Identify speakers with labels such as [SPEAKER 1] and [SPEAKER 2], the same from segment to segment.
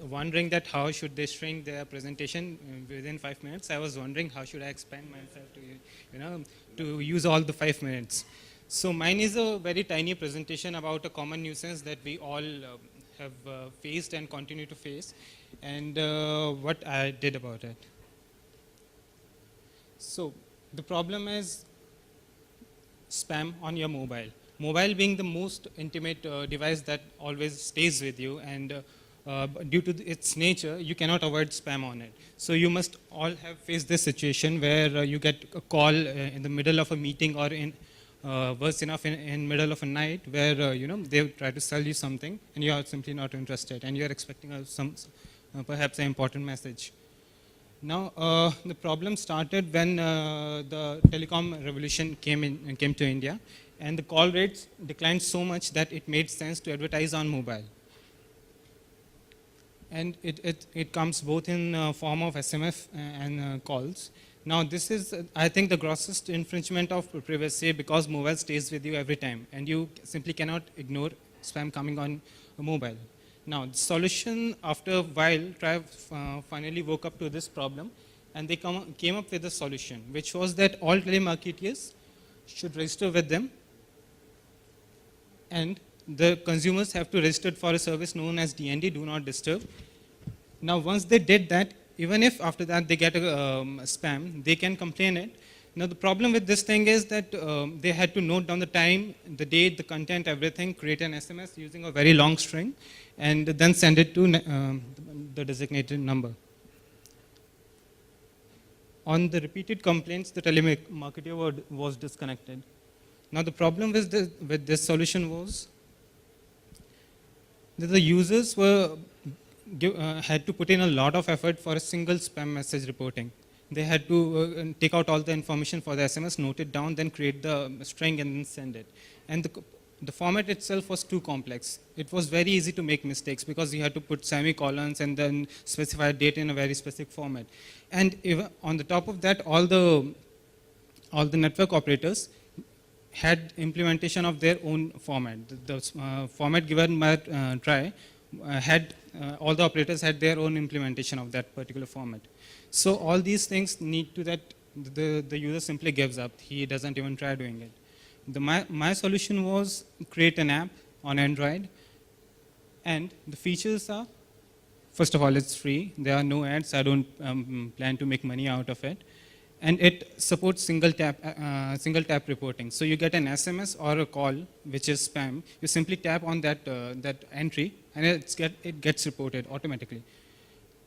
[SPEAKER 1] Wondering that how should they shrink their presentation within 5 minutes. I was wondering how should I expand myself to, to use all the 5 minutes. So mine is a very tiny presentation about a common nuisance that we all have faced and continue to face, and what I did about it. So the problem is spam on your mobile. Mobile being the most intimate device that always stays with you, and due to its nature, you cannot avoid spam on it. So you must all have faced this situation where you get a call in the middle of a meeting, or in worse enough in middle of a night, where they try to sell you something and you are simply not interested, and you are expecting perhaps an important message. Now, the problem started when the telecom revolution came to India, and the call rates declined so much that it made sense to advertise on mobile. And it comes both in form of SMS and calls. Now, this is, I think, the grossest infringement of privacy, because mobile stays with you every time, and you simply cannot ignore spam coming on a mobile. Now, the solution, after a while, TRAI finally woke up to this problem, and they came up with a solution, which was that all telemarketers should register with them, and the consumers have to register for a service known as DND, Do Not Disturb. Now, once they did that, even if after that they get a spam, they can complain it. Now, the problem with this thing is that they had to note down the time, the date, the content, everything, create an SMS using a very long string, and then send it to the designated number. On the repeated complaints, the telemarketer was disconnected. Now, the problem with this solution was that the users had to put in a lot of effort for a single spam message reporting. They had to take out all the information for the SMS, note it down, then create the string and then send it. And the format itself was too complex. It was very easy to make mistakes, because you had to put semicolons and then specify a date in a very specific format. And on the top of that, all the network operators had implementation of their own format. The format given by TRAI had all the operators had their own implementation of that particular format. So all these things need to that the user simply gives up. He doesn't even try doing it. My solution was create an app on Android, and the features are, first of all, it's free. There are no ads. I don't plan to make money out of it. And it supports single tap reporting. So you get an SMS or a call which is spam. You simply tap on that entry, and it gets reported automatically.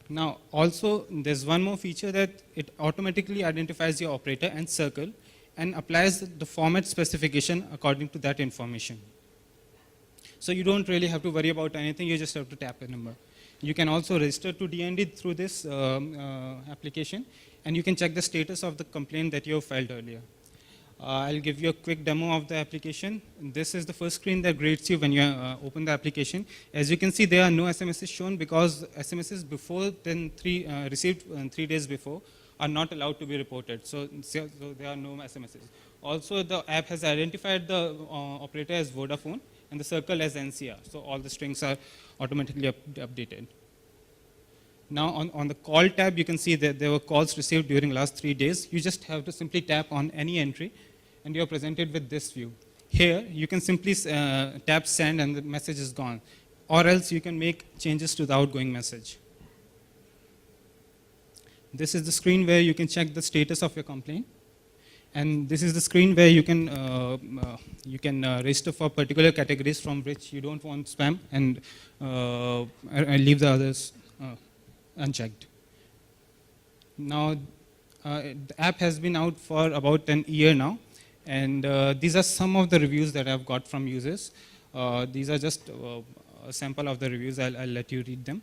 [SPEAKER 1] Now, also, there's one more feature, that it automatically identifies your operator and circle, and applies the format specification according to that information. So you don't really have to worry about anything. You just have to tap a number. You can also register to DND through this application, and you can check the status of the complaint that you have filed earlier. I'll give you a quick demo of the application. This is the first screen that greets you when you open the application. As you can see, there are no SMSs shown, because SMSs received 3 days before are not allowed to be reported. So there are no SMSs. Also, the app has identified the operator as Vodafone and the circle as NCR. So all the strings are automatically updated. Now, on the call tab, you can see that there were calls received during last 3 days. You just have to simply tap on any entry, and you're presented with this view. Here, you can simply tap send, and the message is gone. Or else you can make changes to the outgoing message. This is the screen where you can check the status of your complaint. And this is the screen where you can register for particular categories from which you don't want spam, and leave the others unchecked. Now, the app has been out for about an year now, and these are some of the reviews that I've got from users. These are just a sample of the reviews. I'll let you read them.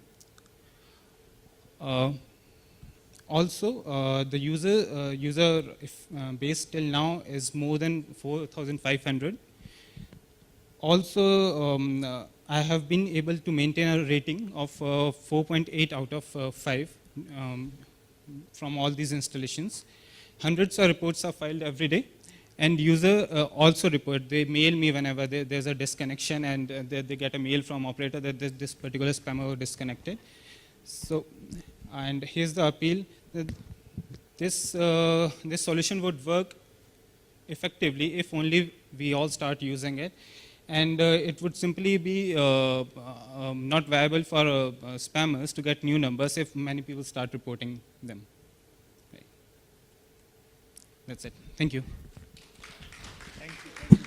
[SPEAKER 1] Also, the user base till now is more than 4,500. Also, I have been able to maintain a rating of 4.8 out of 5 from all these installations. Hundreds of reports are filed every day, And user also report. They mail me whenever there's a disconnection, and they get a mail from operator that this particular spammer was disconnected. So, and here's the appeal. This solution would work effectively if only we all start using it. And it would simply be not viable for spammers to get new numbers if many people start reporting them. Right. That's it. Thank you.
[SPEAKER 2] Thank you.